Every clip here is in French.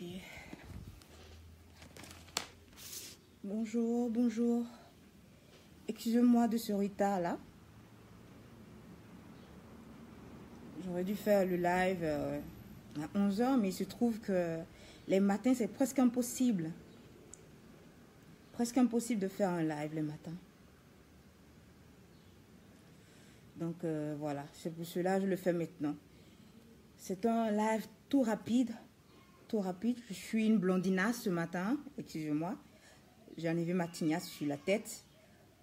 Ok. Bonjour, bonjour. Excusez-moi de ce retard là. J'aurais dû faire le live à 11 h, mais il se trouve que les matins, c'est presque impossible. Presque impossible de faire un live les matins. Donc voilà, c'est pour cela que je le fais maintenant. C'est un live tout rapide. Tout rapide. Je suis une blondinasse ce matin, excusez-moi. J'ai enlevé ma tignasse sur la tête.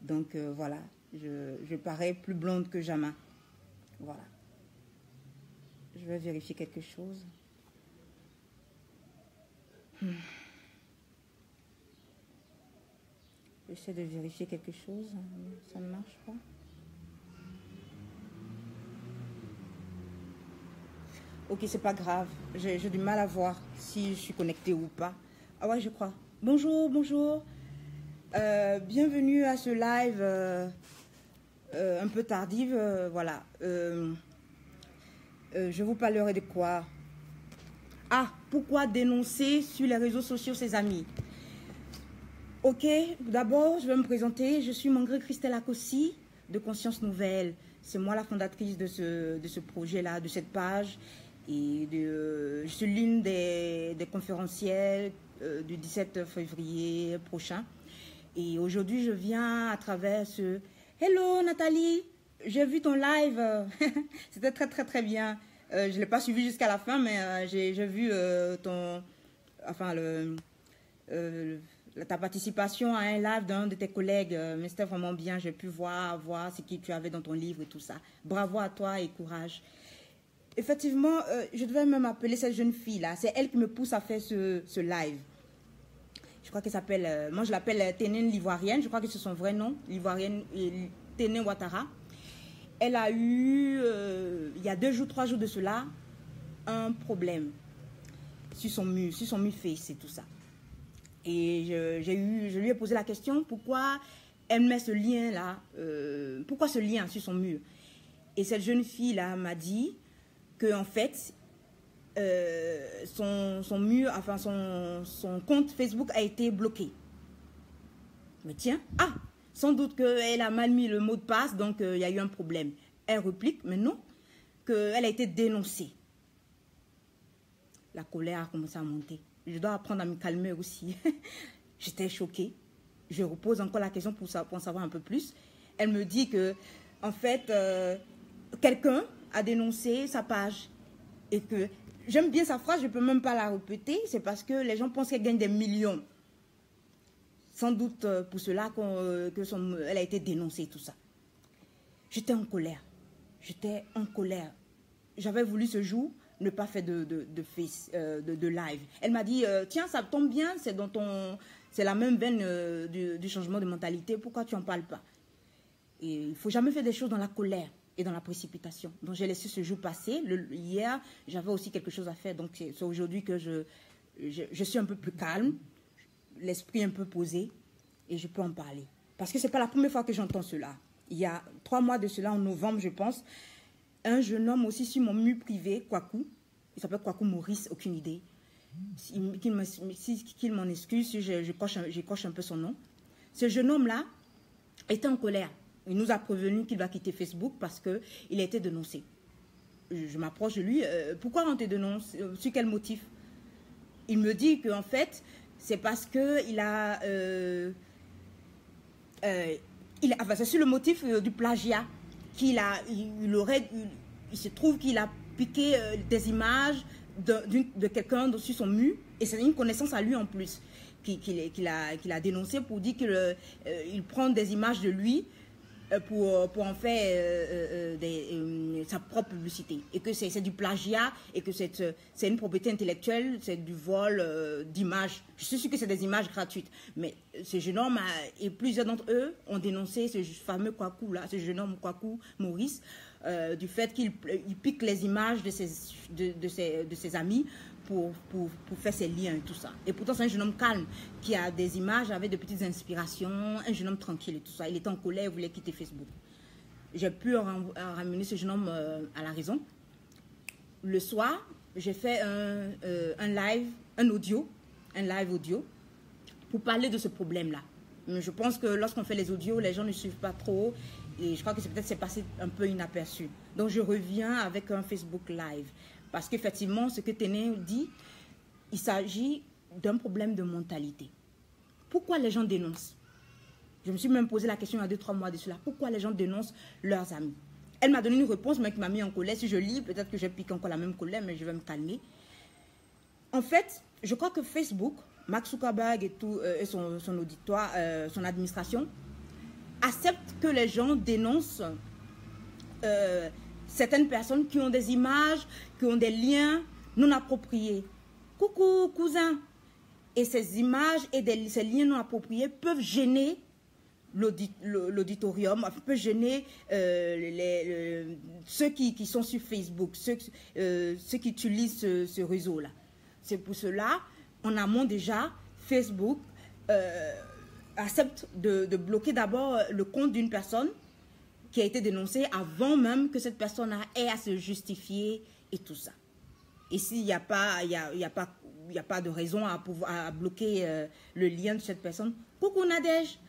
Donc voilà, je parais plus blonde que jamais. Voilà. Je vais vérifier quelque chose. J'essaie de vérifier quelque chose. Ça ne marche pas. Ok, c'est pas grave. J'ai du mal à voir si je suis connectée ou pas. Ah ouais, je crois. Bonjour, bonjour. Bienvenue à ce live un peu tardive. Voilà. Je vous parlerai de quoi? Ah, pourquoi dénoncer sur les réseaux sociaux ses amis? Ok, d'abord, je vais me présenter. Je suis Mangre Christelle Akossi de Conscience Nouvelle. C'est moi la fondatrice de ce projet-là, de cette page. Et je suis l'une des conférencières du 17 février prochain. Et aujourd'hui, je viens à travers ce... Hello Nathalie, j'ai vu ton live. C'était très très très bien. Je ne l'ai pas suivi jusqu'à la fin, mais j'ai vu ton... Enfin, ta participation à un live d'un de tes collègues. Mais c'était vraiment bien. J'ai pu voir ce que tu avais dans ton livre et tout ça. Bravo à toi et courage. Effectivement, je devais même appeler cette jeune fille-là. C'est elle qui me pousse à faire ce live. Je crois qu'elle s'appelle... moi, je l'appelle Ténène l'Ivoirienne. Je crois que c'est son vrai nom. L'Ivoirienne Ténène Ouattara. Elle a eu, il y a 2 jours, 3 jours de cela, un problème sur son mur Face et tout ça. Et je lui ai posé la question, pourquoi elle met ce lien-là, pourquoi ce lien sur son mur? Et cette jeune fille-là m'a dit qu'en fait, son mur, enfin son compte Facebook a été bloqué. Mais tiens, sans doute qu'elle a mal mis le mot de passe, donc il y a eu un problème. Elle réplique, mais non, qu'elle a été dénoncée. La colère a commencé à monter. Je dois apprendre à me calmer aussi. J'étais choquée. Je repose encore la question pour en savoir un peu plus. Elle me dit que, en fait, quelqu'un a dénoncé sa page. Et que, j'aime bien sa phrase, je ne peux même pas la répéter. C'est parce que les gens pensent qu'elle gagne des millions. Sans doute pour cela qu'elle a été dénoncée, tout ça. J'étais en colère. J'étais en colère. J'avais voulu ce jour ne pas faire de live. Elle m'a dit, tiens, ça tombe bien, c'est la même veine du changement de mentalité. Pourquoi tu n'en parles pas? Et il ne faut jamais faire des choses dans la colère et dans la précipitation. Donc j'ai laissé ce jour passer. Hier, j'avais aussi quelque chose à faire. Donc c'est aujourd'hui que je suis un peu plus calme, l'esprit un peu posé, et je peux en parler. Parce que ce n'est pas la première fois que j'entends cela. Il y a 3 mois de cela, en novembre, je pense, un jeune homme aussi sur mon mur privé, Kwaku, il s'appelle Kwaku Maurice, aucune idée, qu'il m'en excuse si je coche un peu son nom. Ce jeune homme-là était en colère. Il nous a prévenu qu'il va quitter Facebook parce qu'il a été dénoncé. Je m'approche de lui. Pourquoi on te dénonce? Sur quel motif? Il me dit qu'en fait, c'est parce qu'il a... c'est sur le motif du plagiat qu'il a... Il se trouve qu'il a piqué des images de quelqu'un sur son mur. Et c'est une connaissance à lui en plus qu'il a dénoncé pour dire qu'il prend des images de lui pour en faire sa propre publicité, et que c'est du plagiat, et que c'est une propriété intellectuelle, c'est du vol d'images. Je suis sûre que c'est des images gratuites, mais ce jeune homme et plusieurs d'entre eux ont dénoncé ce fameux Kwaku là, ce jeune homme Kwaku Maurice, du fait qu'il pique les images de ses amis pour faire ses liens et tout ça. Et pourtant, c'est un jeune homme calme qui a des images avec de petites inspirations, un jeune homme tranquille et tout ça. Il était en colère, il voulait quitter Facebook. J'ai pu ramener ce jeune homme à la raison. Le soir, j'ai fait un live un audio, un live audio, pour parler de ce problème-là. Je pense que lorsqu'on fait les audios, les gens ne suivent pas trop. Et je crois que c'est passé un peu inaperçu. Donc, je reviens avec un Facebook Live. Parce qu'effectivement, ce que Téné dit, il s'agit d'un problème de mentalité. Pourquoi les gens dénoncent? Je me suis même posé la question il y a 2-3 mois de cela. Pourquoi les gens dénoncent leurs amis? Elle m'a donné une réponse, mais qui m'a mis en colère. Si je lis, peut-être que je pique encore la même colère, mais je vais me calmer. En fait, je crois que Facebook, Mark Zuckerberg et tout, et son auditoire, son administration, acceptent que les gens dénoncent certaines personnes qui ont des images, qui ont des liens non appropriés. Coucou, cousin. Et ces images et ces liens non appropriés peuvent gêner l'auditorium, peuvent gêner ceux qui sont sur Facebook, ceux qui utilisent ce réseau-là. C'est pour cela, en amont déjà, Facebook accepte de bloquer d'abord le compte d'une personne qui a été dénoncée avant même que cette personne ait à se justifier et tout ça. Et s'il n'y a pas, il y a pas de raison à bloquer le lien de cette personne, coucou Nadège,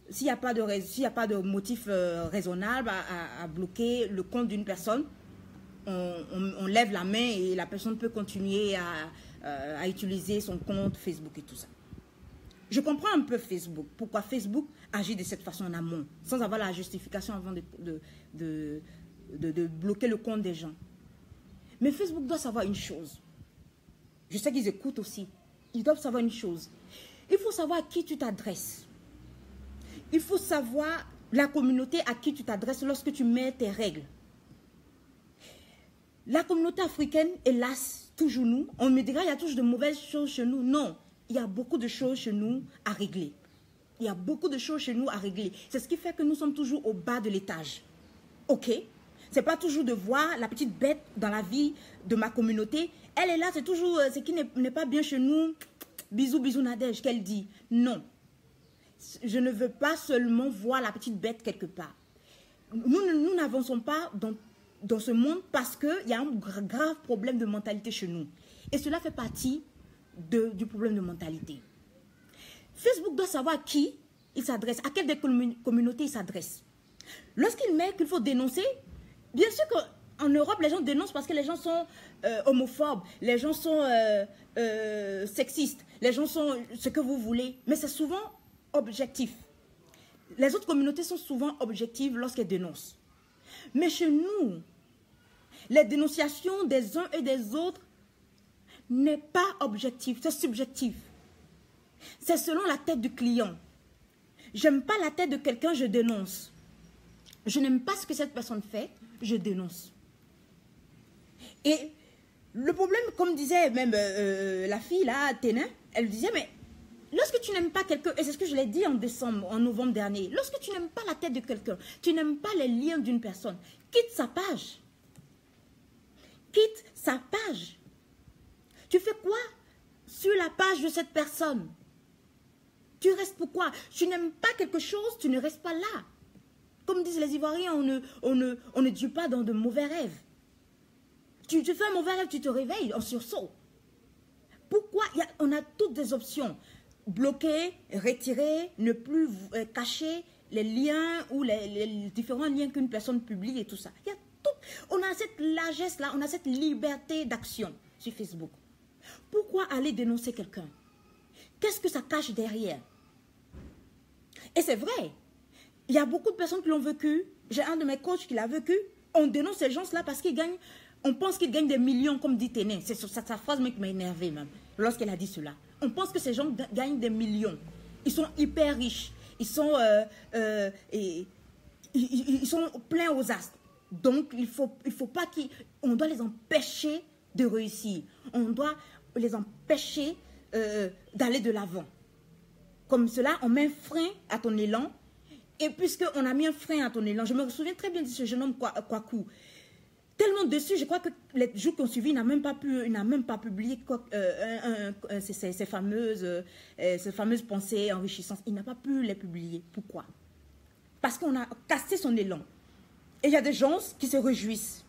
s'il n'y a pas de motif raisonnable à bloquer le compte d'une personne, on lève la main et la personne peut continuer à utiliser son compte Facebook et tout ça. Je comprends un peu Facebook, pourquoi Facebook agit de cette façon en amont, sans avoir la justification avant de bloquer le compte des gens. Mais Facebook doit savoir une chose. Je sais qu'ils écoutent aussi. Ils doivent savoir une chose. Il faut savoir à qui tu t'adresses. Il faut savoir la communauté à qui tu t'adresses lorsque tu mets tes règles. La communauté africaine, hélas, toujours nous, on me dira il y a toujours de mauvaises choses chez nous. Non, il y a beaucoup de choses chez nous à régler. Il y a beaucoup de choses chez nous à régler. C'est ce qui fait que nous sommes toujours au bas de l'étage. Ok? C'est pas toujours de voir la petite bête dans la vie de ma communauté. Elle est là, c'est toujours ce qui n'est pas bien chez nous. Bisous, bisous Nadège, qu'elle dit. Non. Je ne veux pas seulement voir la petite bête quelque part. Nous n'avançons pas dans ce monde parce qu'il y a un grave problème de mentalité chez nous. Et cela fait partie du problème de mentalité. Facebook doit savoir à qui il s'adresse, à quelle des communautés il s'adresse. Lorsqu'il met qu'il faut dénoncer, bien sûr qu'en Europe, les gens dénoncent parce que les gens sont homophobes, les gens sont sexistes, les gens sont ce que vous voulez, mais c'est souvent objectif. Les autres communautés sont souvent objectives lorsqu'elles dénoncent. Mais chez nous, les dénonciations des uns et des autres n'est pas objectif, c'est subjectif. C'est selon la tête du client. J'aime pas la tête de quelqu'un, je dénonce. Je n'aime pas ce que cette personne fait, je dénonce. Et le problème, comme disait même la fille là, Ténin, elle disait, mais lorsque tu n'aimes pas quelqu'un, et c'est ce que je l'ai dit en novembre dernier, lorsque tu n'aimes pas la tête de quelqu'un, tu n'aimes pas les liens d'une personne, quitte sa page. Quitte sa page. Tu fais quoi sur la page de cette personne? Tu restes pourquoi? Tu n'aimes pas quelque chose, tu ne restes pas là. Comme disent les Ivoiriens, on ne dure pas dans de mauvais rêves. Tu fais un mauvais rêve, tu te réveilles en sursaut. Pourquoi? On a toutes des options. Bloquer, retirer, ne plus cacher les liens ou les différents liens qu'une personne publie et tout ça. Il y a tout. On a cette largesse-là, on a cette liberté d'action sur Facebook. Pourquoi aller dénoncer quelqu'un? Qu'est-ce que ça cache derrière? Et c'est vrai. Il y a beaucoup de personnes qui l'ont vécu. J'ai un de mes coachs qui l'a vécu. On dénonce ces gens-là parce qu'ils gagnent, on pense qu'ils gagnent des millions, comme dit Téné. C'est sa phrase qui m'a énervé même, lorsqu'elle a dit cela. On pense que ces gens gagnent des millions. Ils sont hyper riches. Ils sont pleins aux astres. Donc, il faut pas on doit les empêcher de réussir. On doit les empêcher d'aller de l'avant. Comme cela, on met un frein à ton élan. Et puisqu'on a mis un frein à ton élan, je me souviens très bien de ce jeune homme Kwaku. Tellement dessus, je crois que les jours qui ont suivi, il n'a même pas publié ces fameuses pensées enrichissantes. Il n'a pas pu les publier. Pourquoi? Parce qu'on a cassé son élan. Et il y a des gens qui se réjouissent.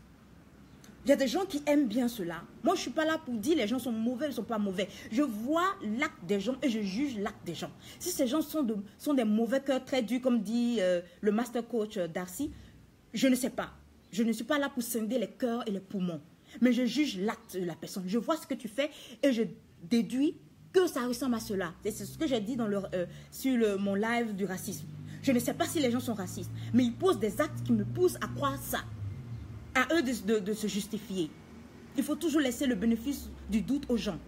Il y a des gens qui aiment bien cela. Moi, je ne suis pas là pour dire les gens sont mauvais, ils ne sont pas mauvais. Je vois l'acte des gens et je juge l'acte des gens. Si ces gens sont des mauvais cœurs très durs, comme dit le master coach Darcy, je ne sais pas. Je ne suis pas là pour scinder les cœurs et les poumons. Mais je juge l'acte de la personne. Je vois ce que tu fais et je déduis que ça ressemble à cela. C'est ce que j'ai dit sur mon live du racisme. Je ne sais pas si les gens sont racistes, mais ils posent des actes qui me poussent à croire ça. À eux de se justifier. Il faut toujours laisser le bénéfice du doute aux gens.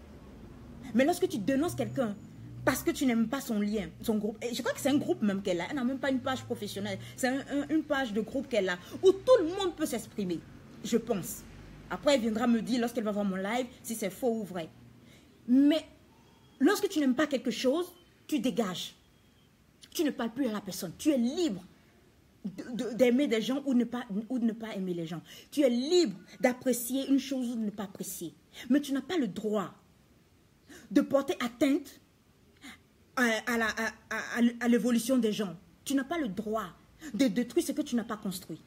Mais lorsque tu dénonces quelqu'un parce que tu n'aimes pas son lien, son groupe, et je crois que c'est un groupe même qu'elle a, elle n'a même pas une page professionnelle, c'est une page de groupe qu'elle a, où tout le monde peut s'exprimer, je pense. Après, elle viendra me dire, lorsqu'elle va voir mon live, si c'est faux ou vrai. Mais lorsque tu n'aimes pas quelque chose, tu dégages. Tu ne parles plus à la personne, tu es libre d'aimer des gens ou de ne pas aimer les gens. Tu es libre d'apprécier une chose ou de ne pas apprécier. Mais tu n'as pas le droit de porter atteinte à l'évolution des gens. Tu n'as pas le droit de détruire ce que tu n'as pas construit.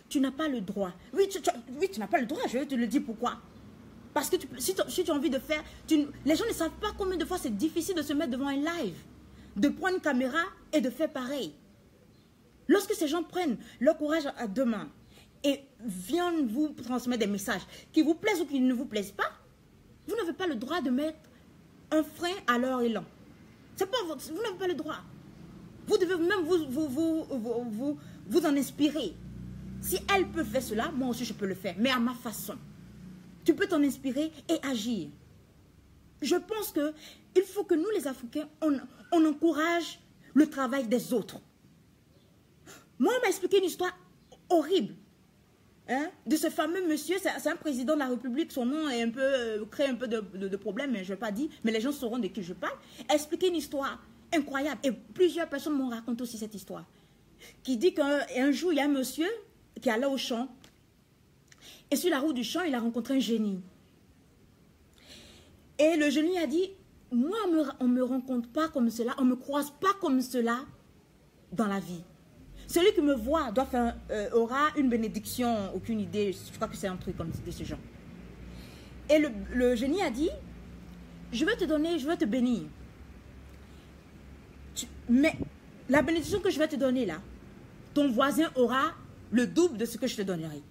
Tu n'as pas le droit. Oui, tu n'as pas le droit, je vais te le dire pourquoi. Parce que si tu as envie de faire... les gens ne savent pas combien de fois c'est difficile de se mettre devant un live, de prendre une caméra et de faire pareil. Lorsque ces gens prennent leur courage à deux mains et viennent vous transmettre des messages qui vous plaisent ou qui ne vous plaisent pas, vous n'avez pas le droit de mettre un frein à leur élan. Vous n'avez pas le droit. Vous devez même vous en inspirer. Si elle peut faire cela, moi aussi je peux le faire, mais à ma façon. Tu peux t'en inspirer et agir. Je pense qu'il faut que nous les Africains, on encourage le travail des autres. Moi, on m'a expliqué une histoire horrible de ce fameux monsieur, c'est un président de la République, son nom est crée un peu de problème, mais je ne vais pas dire, mais les gens sauront de qui je parle. A expliqué une histoire incroyable, et plusieurs personnes m'ont raconté aussi cette histoire, qui dit qu'un jour, il y a un monsieur qui allait au champ, et sur la route du champ, il a rencontré un génie. Et le génie a dit, moi, on ne me rencontre pas comme cela, on ne me croise pas comme cela dans la vie. Celui qui me voit aura une bénédiction, aucune idée, je crois que c'est un truc de ce genre. Et le génie a dit, je vais te bénir. Mais la bénédiction que je vais te donner là, ton voisin aura le double de ce que je te donnerai.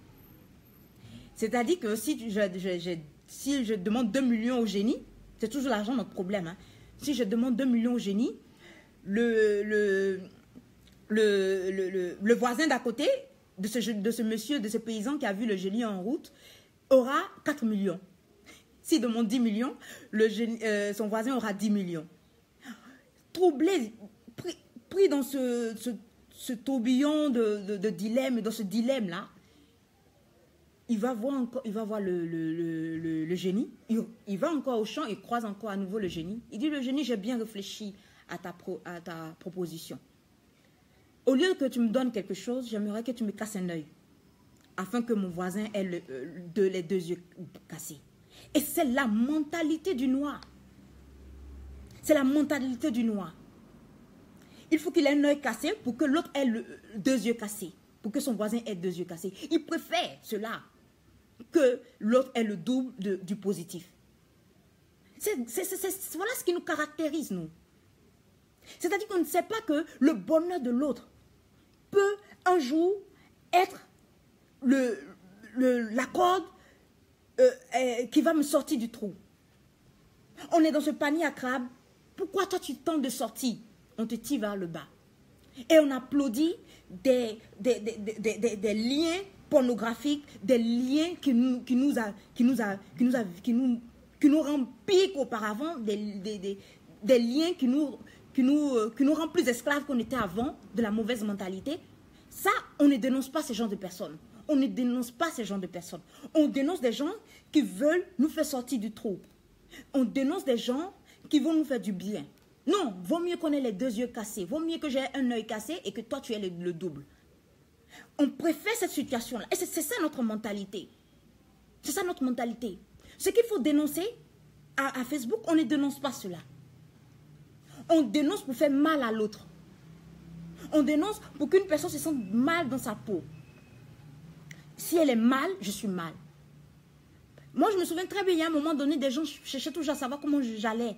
C'est-à-dire que si je demande 2 millions au génie, c'est toujours l'argent notre problème. Hein. Si je demande 2 millions au génie, le voisin d'à côté de ce monsieur, de ce paysan qui a vu le génie en route, aura 4 millions. S'il demande 10 millions, son voisin aura 10 millions. Troublé, pris dans ce tourbillon de dilemme, dans ce dilemme-là, il va voir le génie, il va encore au champ, il croise encore à nouveau le génie. Il dit, le génie, j'ai bien réfléchi à ta proposition. Au lieu que tu me donnes quelque chose, j'aimerais que tu me casses un œil, afin que mon voisin ait les 2 yeux cassés. Et c'est la mentalité du noir. C'est la mentalité du noir. Il faut qu'il ait un œil cassé pour que l'autre ait 2 yeux cassés, pour que son voisin ait 2 yeux cassés. Il préfère cela que l'autre ait le double du positif. Voilà ce qui nous caractérise, nous. C'est-à-dire qu'on ne sait pas que le bonheur de l'autre peut un jour être la corde qui va me sortir du trou. On est dans ce panier à crabes. Pourquoi toi tu tentes de sortir? On te tire vers le bas. Et on applaudit des liens pornographiques, des liens qui nous rendent pire qu'auparavant, des liens qui nous rendent plus esclaves qu'on était avant, de la mauvaise mentalité. Ça, on ne dénonce pas ces gens de personnes. On ne dénonce pas ces gens de personnes. On dénonce des gens qui veulent nous faire sortir du trou. On dénonce des gens qui vont nous faire du bien. Non, vaut mieux qu'on ait les 2 yeux cassés. Vaut mieux que j'ai un œil cassé et que toi, tu aies le double. On préfère cette situation-là. Et c'est ça notre mentalité. C'est ça notre mentalité. Ce qu'il faut dénoncer à Facebook, on ne dénonce pas cela. On dénonce pour faire mal à l'autre. On dénonce pour qu'une personne se sente mal dans sa peau. Si elle est mal, je suis mal. Moi, je me souviens très bien, à un moment donné, des gens cherchaient toujours à savoir comment j'allais.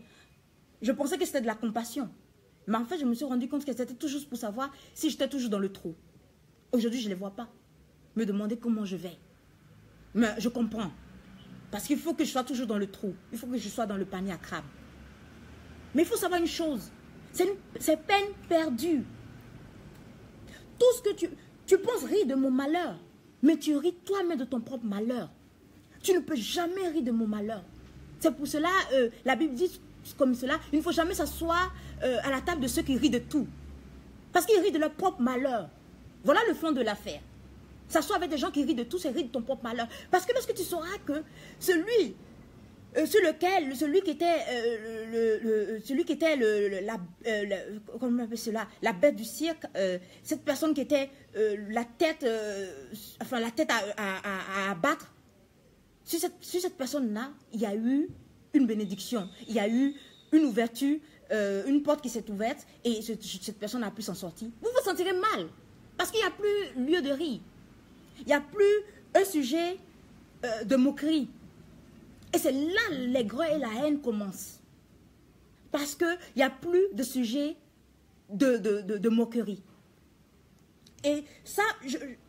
Je pensais que c'était de la compassion. Mais en fait, je me suis rendu compte que c'était toujours pour savoir si j'étais toujours dans le trou. Aujourd'hui, je ne les vois pas. Me demander comment je vais. Mais je comprends. Parce qu'il faut que je sois toujours dans le trou. Il faut que je sois dans le panier à crabe. Mais il faut savoir une chose. C'est peine perdue. Tout ce que tu penses rire de mon malheur. Mais tu ris toi-même de ton propre malheur. Tu ne peux jamais rire de mon malheur. C'est pour cela, la Bible dit comme cela, il ne faut jamais s'asseoir à la table de ceux qui rient de tout. Parce qu'ils rient de leur propre malheur. Voilà le fond de l'affaire. S'asseoir avec des gens qui rient de tout, c'est rire de ton propre malheur. Parce que lorsque tu sauras que celui qui était comment on appelle cela, la bête du cirque, cette personne qui était la tête à abattre, sur cette personne-là, il y a eu une bénédiction, il y a eu une ouverture, une porte qui s'est ouverte et cette personne a pu s'en sortir. Vous vous sentirez mal parce qu'il n'y a plus lieu de rire. Il n'y a plus un sujet de moquerie. Et c'est là l'aigreur et la haine commencent. Parce qu'il n'y a plus de sujet de moquerie. Et ça,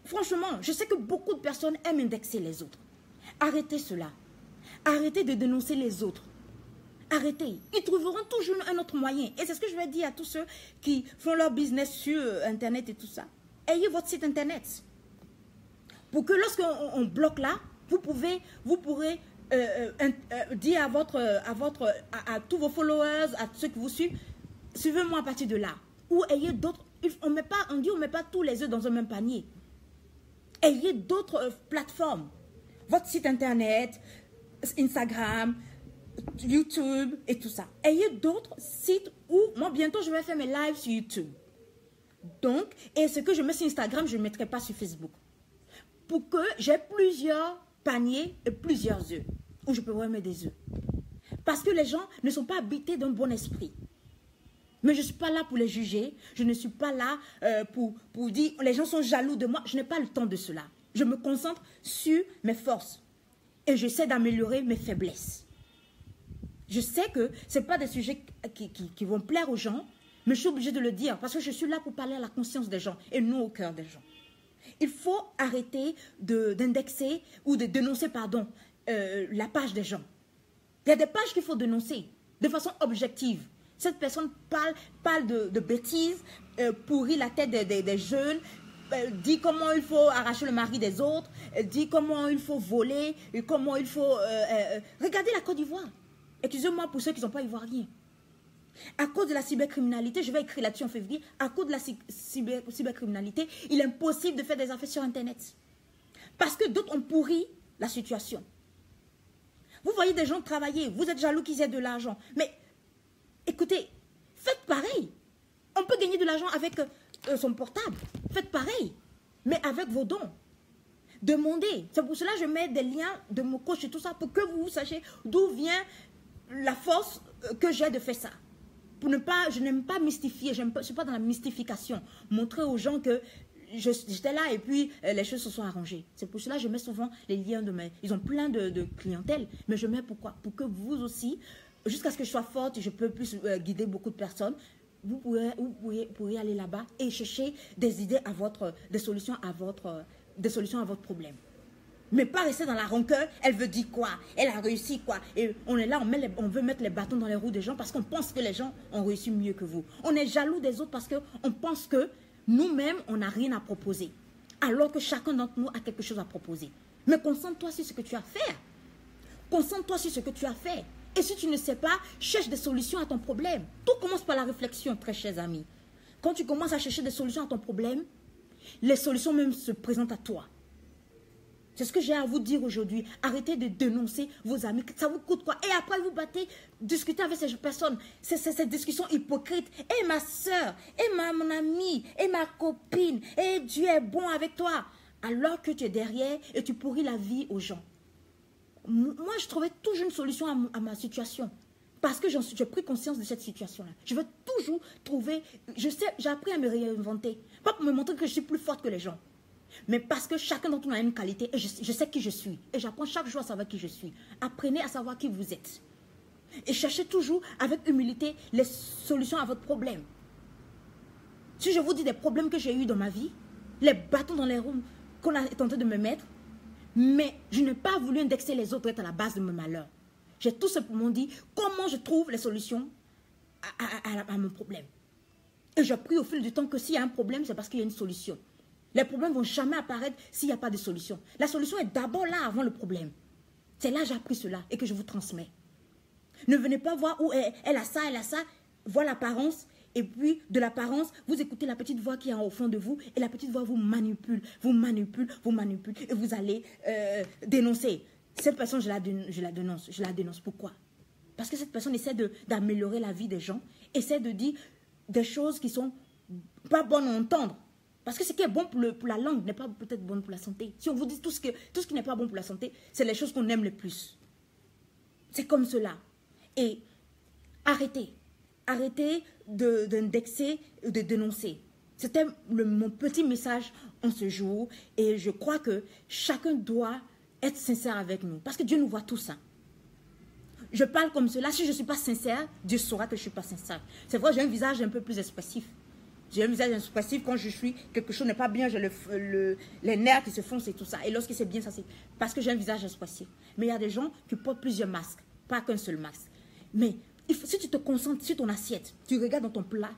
franchement, je sais que beaucoup de personnes aiment indexer les autres. Arrêtez cela. Arrêtez de dénoncer les autres. Arrêtez. Ils trouveront toujours un autre moyen. Et c'est ce que je vais dire à tous ceux qui font leur business sur Internet et tout ça. Ayez votre site Internet. Pour que lorsqu'on bloque là, vous pourrez dire à tous vos followers, à ceux qui vous suivent, suivez-moi à partir de là. Ou ayez d'autres. On dit on ne met pas tous les œufs dans un même panier. Ayez d'autres plateformes. Votre site Internet, Instagram, YouTube et tout ça. Ayez d'autres sites où, moi bientôt je vais faire mes lives sur YouTube. Donc, et ce que je mets sur Instagram, je ne mettrai pas sur Facebook. Pour que j'ai plusieurs paniers et plusieurs œufs. Où je peux mettre des œufs. Parce que les gens ne sont pas habités d'un bon esprit. Mais je ne suis pas là pour les juger. Je ne suis pas là pour dire, les gens sont jaloux de moi. Je n'ai pas le temps de cela. Je me concentre sur mes forces. Et j'essaie d'améliorer mes faiblesses. Je sais que ce n'est pas des sujets qui vont plaire aux gens. Mais je suis obligée de le dire. Parce que je suis là pour parler à la conscience des gens. Et non au cœur des gens. Il faut arrêter d'indexer ou de dénoncer, pardon, la page des gens. Il y a des pages qu'il faut dénoncer de façon objective. Cette personne parle de bêtises, pourrit la tête des jeunes, dit comment il faut arracher le mari des autres, dit comment il faut voler, comment il faut... regardez la Côte d'Ivoire. Excusez-moi pour ceux qui ne sont pas ivoiriens. À cause de la cybercriminalité, je vais écrire là-dessus en février, à cause de la cybercriminalité, il est impossible de faire des affaires sur Internet. Parce que d'autres ont pourri la situation. Vous voyez des gens travailler, vous êtes jaloux qu'ils aient de l'argent. Mais écoutez, faites pareil. On peut gagner de l'argent avec son portable. Faites pareil, mais avec vos dons. Demandez. C'est pour cela que je mets des liens de mon coach et tout ça, pour que vous sachiez d'où vient la force que j'ai de faire ça. Je n'aime pas mystifier, je ne suis pas dans la mystification. Montrer aux gens que j'étais là et puis les choses se sont arrangées. C'est pour cela que je mets souvent les liens de mes... Ils ont plein de clientèle, mais je mets pourquoi? Pour que vous aussi, jusqu'à ce que je sois forte et je peux plus guider beaucoup de personnes, vous pourrez aller là-bas et chercher des idées des solutions à votre problème. Mais pas rester dans la rancœur, elle veut dire quoi? Elle a réussi quoi? Et on est là, on veut mettre les bâtons dans les roues des gens parce qu'on pense que les gens ont réussi mieux que vous. On est jaloux des autres parce qu'on pense que nous-mêmes, on n'a rien à proposer. Alors que chacun d'entre nous a quelque chose à proposer. Mais concentre-toi sur ce que tu as fait. Concentre-toi sur ce que tu as fait. Et si tu ne sais pas, cherche des solutions à ton problème. Tout commence par la réflexion, très chers amis. Quand tu commences à chercher des solutions à ton problème, les solutions même se présentent à toi. C'est ce que j'ai à vous dire aujourd'hui. Arrêtez de dénoncer vos amis. Ça vous coûte quoi? Et après, vous battez, discutez avec ces personnes. C'est cette discussion hypocrite. Et ma soeur, et mon amie, et ma copine, et Dieu est bon avec toi. Alors que tu es derrière et tu pourris la vie aux gens. Moi, je trouvais toujours une solution à ma situation. Parce que j'ai pris conscience de cette situation-là. Je veux toujours trouver... J'ai appris à me réinventer. Pas pour me montrer que je suis plus forte que les gens. Mais parce que chacun d'entre nous a une qualité et je sais qui je suis. Et j'apprends chaque jour à savoir qui je suis. Apprenez à savoir qui vous êtes. Et cherchez toujours avec humilité les solutions à votre problème. Si je vous dis des problèmes que j'ai eus dans ma vie, les bâtons dans les roues qu'on a tenté de me mettre, mais je n'ai pas voulu indexer les autres être à la base de mon malheur. J'ai tout simplement dit comment je trouve les solutions à mon problème. Et j'ai appris au fil du temps que s'il y a un problème, c'est parce qu'il y a une solution. Les problèmes ne vont jamais apparaître s'il n'y a pas de solution. La solution est d'abord là avant le problème. C'est là que j'ai appris cela et que je vous transmets. Ne venez pas voir où elle a ça, voir l'apparence. Et puis, de l'apparence, vous écoutez la petite voix qui est au fond de vous. Et la petite voix vous manipule. Et vous allez dénoncer. Cette personne, je la dénonce. Pourquoi? Parce que cette personne essaie d'améliorer la vie des gens. Essaie de dire des choses qui sont pas bonnes à entendre. Parce que ce qui est bon pour la langue n'est pas peut-être bon pour la santé. Si on vous dit tout ce qui n'est pas bon pour la santé, c'est les choses qu'on aime le plus. C'est comme cela. Et arrêtez d'indexer, de dénoncer. C'était mon petit message en ce jour. Et je crois que chacun doit être sincère avec nous. Parce que Dieu nous voit tous. Hein. Je parle comme cela. Si je ne suis pas sincère, Dieu saura que je ne suis pas sincère. C'est vrai, j'ai un visage un peu plus expressif. J'ai un visage expressif quand je suis, quelque chose n'est pas bien, j'ai les nerfs qui se foncent et tout ça. Et lorsque c'est bien, ça c'est parce que j'ai un visage expressif. Mais il y a des gens qui portent plusieurs masques, pas qu'un seul masque. Mais si tu te concentres sur ton assiette, tu regardes dans ton plat,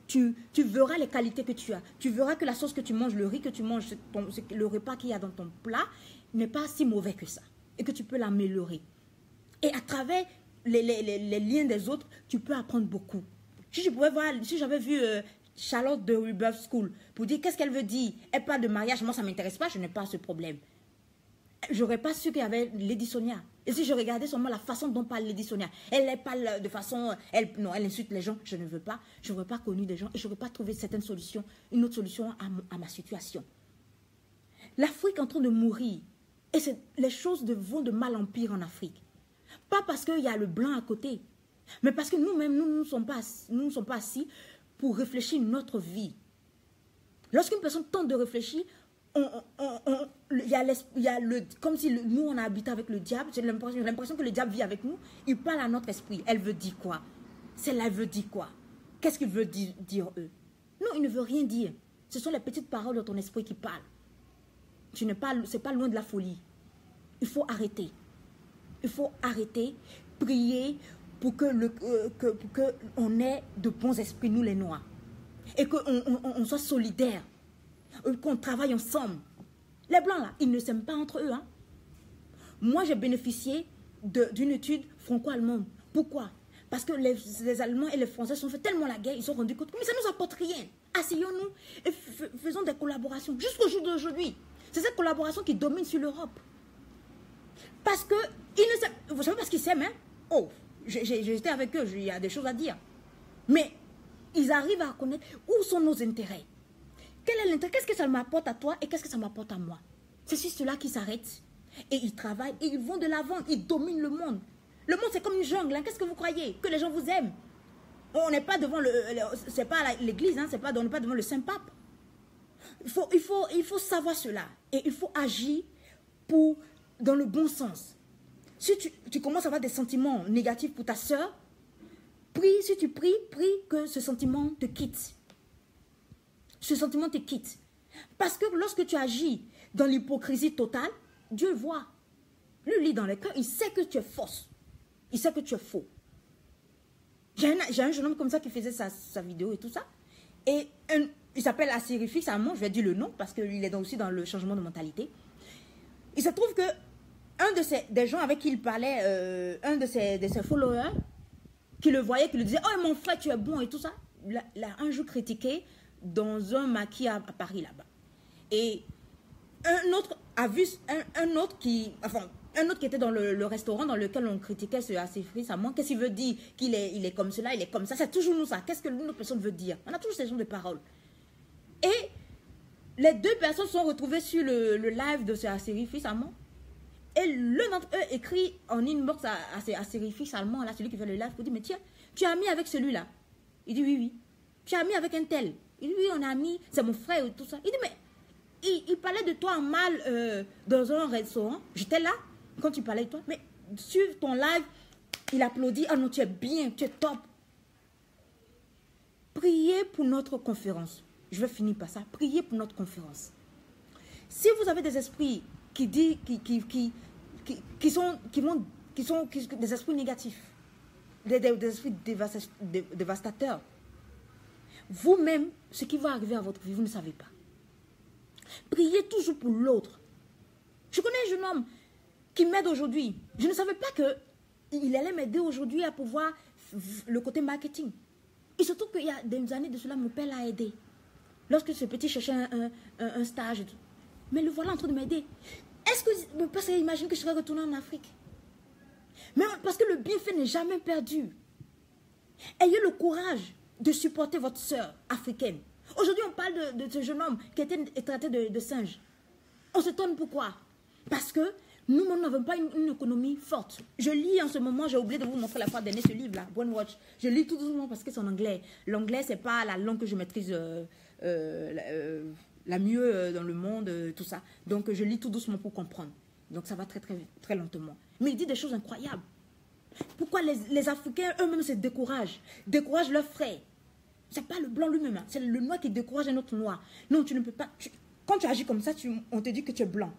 tu verras les qualités que tu as. Tu verras que la sauce que tu manges, le riz que tu manges, le repas qu'il y a dans ton plat n'est pas si mauvais que ça. Et que tu peux l'améliorer. Et à travers les liens des autres, tu peux apprendre beaucoup. Si j'avais vu Charlotte de Rebirth School pour dire qu'est-ce qu'elle veut dire, elle parle de mariage, moi ça ne m'intéresse pas, je n'ai pas ce problème. Je n'aurais pas su qu'il y avait Lady Sonia. Et si je regardais seulement la façon dont parle Lady Sonia, elle parle de façon, elle insulte les gens, je ne veux pas, je n'aurais pas connu des gens et je n'aurais pas trouvé certaines solutions, une autre solution à ma situation. L'Afrique est en train de mourir et les choses vont de mal en pire en Afrique. Pas parce qu'il y a le blanc à côté, mais parce que nous-mêmes, nous ne sommes pas assis pour réfléchir notre vie. Lorsqu'une personne tente de réfléchir, il y a comme si nous, on a habité avec le diable. J'ai l'impression que le diable vit avec nous. Il parle à notre esprit. Elle veut dire quoi? Celle-là, elle veut dire quoi? Qu'est-ce qu'il veut dire eux? Non, il ne veut rien dire. Ce sont les petites paroles de ton esprit qui parlent. Ce n'est pas loin de la folie. Il faut arrêter. Il faut arrêter, prier pour qu'on ait de bons esprits, nous les Noirs. Et qu'on soit solidaires. Qu'on travaille ensemble. Les Blancs, là, ils ne s'aiment pas entre eux. Hein. Moi, j'ai bénéficié d'une étude franco-allemande. Pourquoi? Parce que les Allemands et les Français se sont fait tellement la guerre, ils se sont rendus compte que mais ça ne nous apporte rien. Asseyons-nous et faisons des collaborations jusqu'au jour d'aujourd'hui. C'est cette collaboration qui domine sur l'Europe. Parce que, vous savez parce qu'ils s'aiment, hein? Oh, j'étais avec eux, il y a des choses à dire. Mais, ils arrivent à connaître où sont nos intérêts. Quel est l'intérêt? Qu'est-ce que ça m'apporte à toi et qu'est-ce que ça m'apporte à moi? C'est sur cela qui s'arrêtent. Et ils travaillent et ils vont de l'avant, ils dominent le monde. Le monde, c'est comme une jungle, hein? Qu'est-ce que vous croyez? Que les gens vous aiment. On n'est pas devant c'est pas l'église, hein? On n'est pas devant le Saint-Pape. Il faut savoir cela. Et il faut agir dans le bon sens. Si tu commences à avoir des sentiments négatifs pour ta soeur, si tu prie que ce sentiment te quitte. Ce sentiment te quitte. Parce que lorsque tu agis dans l'hypocrisie totale, Dieu voit. Lui lit dans les cœurs, il sait que tu es fausse. Il sait que tu es faux. J'ai un jeune homme comme ça qui faisait sa vidéo et tout ça. Et il s'appelle Assyrifix Allemand, je vais dire le nom parce qu'il est aussi dans le changement de mentalité. Il se trouve que des gens avec qui il parlait, un de ses followers, qui le voyait, qui lui disait « Oh mon frère, tu es bon » et tout ça, l'a un jour critiqué dans un maquis à Paris là-bas. Et un autre a vu un autre qui était dans le restaurant dans lequel on critiquait ce Assyrifix Allemand. Qu'est-ce qu'il veut dire? Qu'il est comme cela, il est comme ça. C'est toujours nous ça. Qu'est-ce que l'autre personne veut dire? On a toujours ces genres de paroles. Et les deux personnes sont retrouvées sur le live de ce Assyrifix Allemand. Et l'un d'entre eux écrit en inbox à Assyrifix Allemand, là, celui qui fait le live, pour dire, mais tiens, tu es ami avec celui-là? Il dit, oui, oui. Tu es ami avec un tel? Il dit, oui, on est amis, c'est mon frère et tout ça. Il dit, mais il parlait de toi en mal dans un restaurant. J'étais là quand tu parlais de toi. Mais sur ton live, il applaudit. Ah non, tu es bien, tu es top. Priez pour notre conférence. Je vais finir par ça. Priez pour notre conférence. Si vous avez des esprits qui sont des esprits négatifs, des esprits dévastateurs, vous-même, ce qui va arriver à votre vie, vous ne savez pas. Priez toujours pour l'autre. Je connais un jeune homme qui m'aide aujourd'hui. Je ne savais pas qu'il allait m'aider aujourd'hui à pouvoir le côté marketing. Et surtout qu'il y a des années de cela, mon père l'a aidé. Lorsque ce petit cherchait un stage et tout. Mais le voilà en train de m'aider. Est-ce que mon père s'imagine que je serais retourné en Afrique? Mais parce que le bienfait n'est jamais perdu. Ayez le courage de supporter votre sœur africaine. Aujourd'hui, on parle de ce jeune homme qui était traité de singe. On s'étonne pourquoi? Parce que nous n'avons pas une économie forte. Je lis en ce moment, j'ai oublié de vous montrer la fois dernière ce livre-là, One Watch. Je lis tout doucement parce que c'est en anglais. L'anglais, ce n'est pas la langue que je maîtrise la mieux dans le monde, tout ça. Donc, je lis tout doucement pour comprendre. Donc, ça va très, très, très lentement. Mais il dit des choses incroyables. Pourquoi les Africains eux-mêmes se découragent leurs frères? Ce n'est pas le blanc lui-même, hein. C'est le noir qui décourage un autre noir. Non, tu ne peux pas. Quand tu agis comme ça, on te dit que tu es blanc.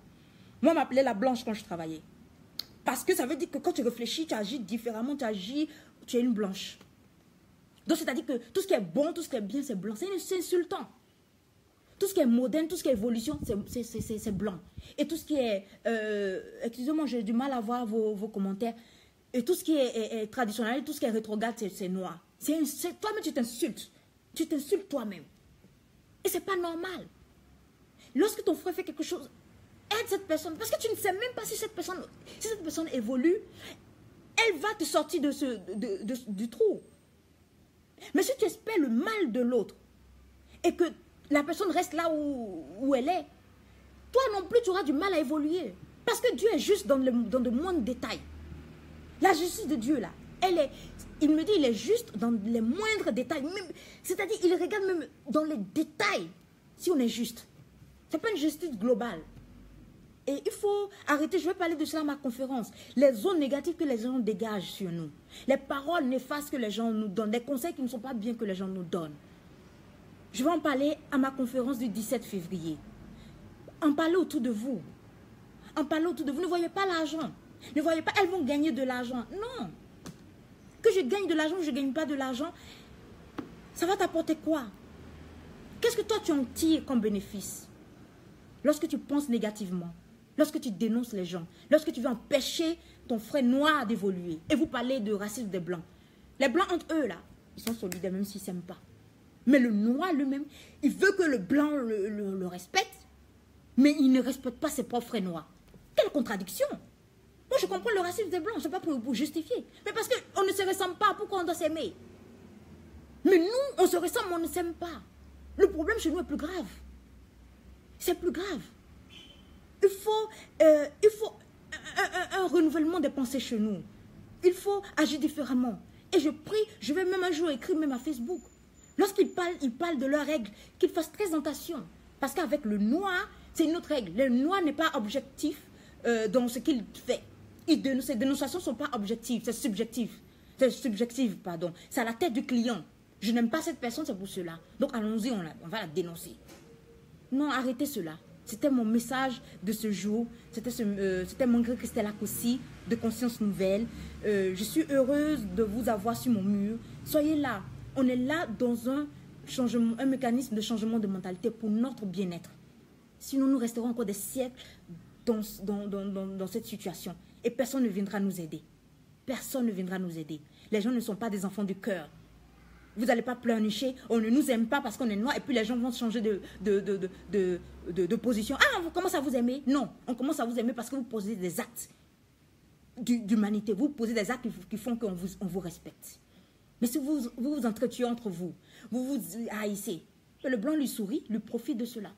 Moi, on m'appelait la blanche quand je travaillais. Parce que ça veut dire que quand tu réfléchis, tu agis différemment, tu es une blanche. Donc, c'est-à-dire que tout ce qui est bon, tout ce qui est bien, c'est blanc. C'est insultant. Tout ce qui est moderne, tout ce qui est évolution, c'est blanc. Et tout ce qui est... excusez-moi, j'ai du mal à voir vos commentaires. Et tout ce qui est traditionnel, tout ce qui est rétrograde, c'est noir. Toi-même, tu t'insultes. Tu t'insultes toi-même. Et ce n'est pas normal. Lorsque ton frère fait quelque chose, aide cette personne. Parce que tu ne sais même pas si cette personne évolue, elle va te sortir du trou. Mais si tu espères le mal de l'autre et que la personne reste là où elle est, toi non plus, tu auras du mal à évoluer. Parce que Dieu est juste dans de moindres détails. La justice de Dieu, là, il me dit, il est juste dans les moindres détails. C'est-à-dire, il regarde même dans les détails si on est juste. Ce n'est pas une justice globale. Et il faut arrêter, je vais parler de cela à ma conférence. Les zones négatives que les gens dégagent sur nous. Les paroles néfastes que les gens nous donnent. Les conseils qui ne sont pas bien que les gens nous donnent. Je vais en parler à ma conférence du 17 février. En parler autour de vous. En parler autour de vous. Ne voyez pas l'argent. Ne voyez pas, elles vont gagner de l'argent. Non. Que je gagne de l'argent ou je ne gagne pas de l'argent, ça va t'apporter quoi? Qu'est-ce que toi tu en tires comme bénéfice? Lorsque tu penses négativement, lorsque tu dénonces les gens, lorsque tu veux empêcher ton frère noir d'évoluer, et vous parlez de racisme des blancs. Les blancs entre eux, là, ils sont solidaires même s'ils ne s'aiment pas. Mais le noir lui-même, il veut que le blanc le respecte, mais il ne respecte pas ses propres frères noirs. Quelle contradiction! Moi, je comprends le racisme des blancs, ce n'est pas pour justifier. Mais parce qu'on ne se ressemble pas, pourquoi on doit s'aimer? Mais nous, on se ressemble, mais on ne s'aime pas. Le problème chez nous est plus grave. C'est plus grave. Il faut un renouvellement des pensées chez nous. Il faut agir différemment. Et je prie, je vais même un jour écrire même à Facebook. Lorsqu'ils parlent de leurs règles, qu'ils fassent très attention. Parce qu'avec le noir, c'est une autre règle. Le noir n'est pas objectif dans ce qu'il fait. Ces dénonciations ne sont pas objectives, c'est subjectif. C'est subjectif, pardon. C'est à la tête du client. Je n'aime pas cette personne, c'est pour cela. Donc allons-y, on va la dénoncer. Non, arrêtez cela. C'était mon message de ce jour. C'était Mangre Christella Kossi de Conscience Nouvelle. Je suis heureuse de vous avoir sur mon mur. Soyez là. On est là dans un mécanisme de changement de mentalité pour notre bien-être. Sinon, nous resterons encore des siècles dans cette situation. Et personne ne viendra nous aider. Personne ne viendra nous aider. Les gens ne sont pas des enfants du cœur. Vous n'allez pas pleurnicher, on ne nous aime pas parce qu'on est noir et puis les gens vont changer de position. Ah, on commence à vous aimer? Non, on commence à vous aimer parce que vous posez des actes d'humanité. Vous posez des actes qui font qu'on vous respecte. Mais si vous vous entretuez entre vous, vous vous haïssez, le blanc lui sourit, lui profite de cela.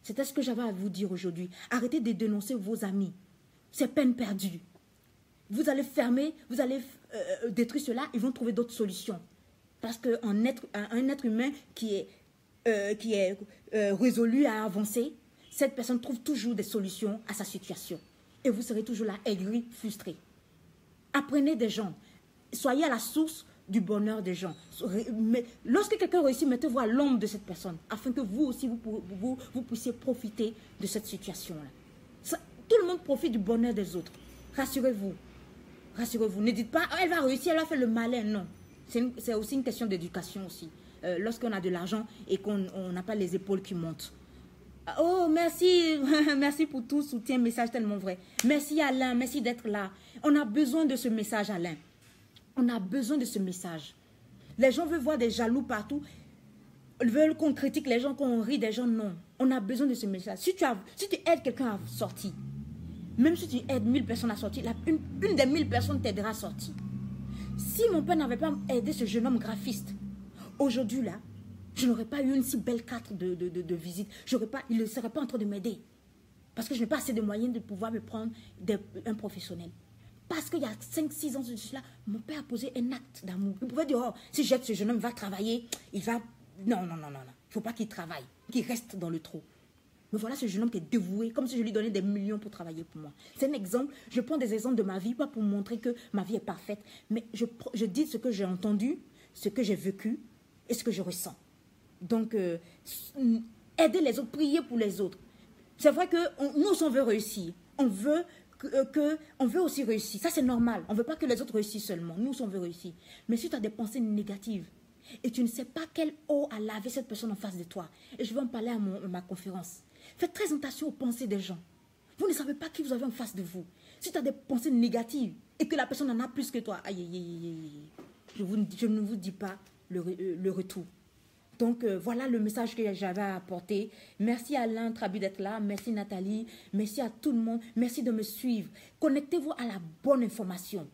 C'était ce que j'avais à vous dire aujourd'hui. Arrêtez de dénoncer vos amis. C'est peine perdue. Vous allez fermer, vous allez détruire cela, ils vont trouver d'autres solutions. Parce qu'un être humain qui est résolu à avancer, cette personne trouve toujours des solutions à sa situation. Et vous serez toujours là, aigri, frustré. Apprenez des gens. Soyez à la source du bonheur des gens. Mais lorsque quelqu'un réussit, mettez-vous à l'ombre de cette personne, afin que vous aussi, vous puissiez profiter de cette situation-là. Tout le monde profite du bonheur des autres. Rassurez-vous. Rassurez-vous. Ne dites pas, oh, elle va réussir, elle va faire le malin. Non. C'est aussi une question d'éducation aussi. Lorsqu'on a de l'argent et qu'on n'a pas les épaules qui montent. Oh, merci. Merci pour tout soutien, message tellement vrai. Merci Alain, merci d'être là. On a besoin de ce message, Alain. On a besoin de ce message. Les gens veulent voir des jaloux partout. Ils veulent qu'on critique les gens, qu'on rit des gens. Non. On a besoin de ce message. Si tu aides quelqu'un à sortir, même si tu aides 1000 personnes à sortir, une des 1000 personnes t'aidera à sortir. Si mon père n'avait pas aidé ce jeune homme graphiste, aujourd'hui là, je n'aurais pas eu une si belle carte de visite. Il ne serait pas en train de m'aider. Parce que je n'ai pas assez de moyens de pouvoir me prendre un professionnel. Parce qu'il y a 5-6 ans de cela, mon père a posé un acte d'amour. Il pouvait dire, oh, si j'aide ce jeune homme, il va travailler, il va... Non. Il ne faut pas qu'il travaille, qu'il reste dans le trou. Mais voilà ce jeune homme qui est dévoué, comme si je lui donnais des millions pour travailler pour moi. C'est un exemple. Je prends des exemples de ma vie, pas pour montrer que ma vie est parfaite, mais je dis ce que j'ai entendu, ce que j'ai vécu et ce que je ressens. Donc, aider les autres, prier pour les autres. C'est vrai que nous, on veut réussir. On veut aussi réussir. Ça, c'est normal. On ne veut pas que les autres réussissent seulement. Nous, on veut réussir. Mais si tu as des pensées négatives et tu ne sais pas quelle eau a lavé cette personne en face de toi, et je vais en parler à ma conférence, faites très attention aux pensées des gens. Vous ne savez pas qui vous avez en face de vous. Si tu as des pensées négatives et que la personne en a plus que toi, je ne vous dis pas le retour. Donc, voilà le message que j'avais à apporter. Merci Alain Trabu d'être là. Merci Nathalie. Merci à tout le monde. Merci de me suivre. Connectez-vous à la bonne information.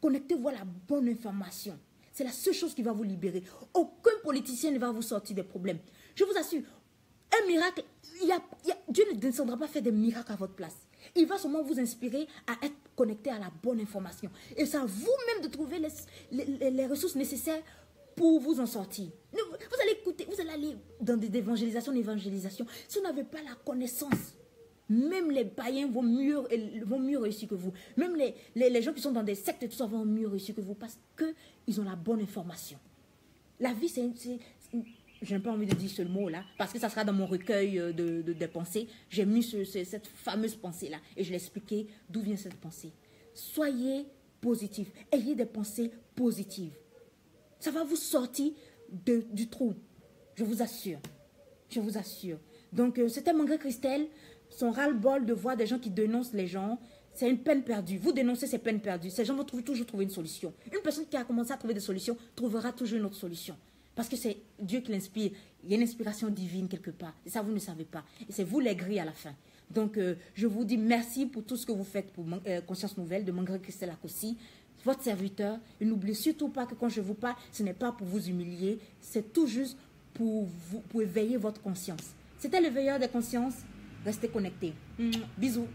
Connectez-vous à la bonne information. C'est la seule chose qui va vous libérer. Aucun politicien ne va vous sortir des problèmes. Je vous assure, un miracle, Dieu ne descendra pas faire des miracles à votre place. Il va seulement vous inspirer à être connecté à la bonne information. Et c'est à vous-même de trouver les ressources nécessaires pour vous en sortir. Vous allez écouter, vous allez aller dans des évangélisations. Si vous n'avez pas la connaissance, même les païens vont mieux réussir que vous. Même les gens qui sont dans des sectes et tout ça vont mieux réussir que vous parce qu'ils ont la bonne information. La vie, je n'ai pas envie de dire ce mot-là parce que ça sera dans mon recueil de pensées. J'ai mis cette fameuse pensée-là et je l'ai expliqué d'où vient cette pensée. Soyez positifs. Ayez des pensées positives. Ça va vous sortir du trou. Je vous assure. Je vous assure. Donc, c'était Mangré Christelle. Son ras-le-bol de voir des gens qui dénoncent les gens. C'est une peine perdue. Vous dénoncez, c'est peine perdue. Ces gens vont toujours trouver une solution. Une personne qui a commencé à trouver des solutions trouvera toujours une autre solution. Parce que c'est Dieu qui l'inspire. Il y a une inspiration divine quelque part. Et ça, vous ne savez pas. Et c'est vous les gris à la fin. Donc, je vous dis merci pour tout ce que vous faites pour Conscience Nouvelle de Mangré Christelle Akossi. Votre serviteur, et n'oubliez surtout pas que quand je vous parle, ce n'est pas pour vous humilier, c'est tout juste pour éveiller votre conscience. C'était l'éveilleur des consciences. Restez connectés. Bisous.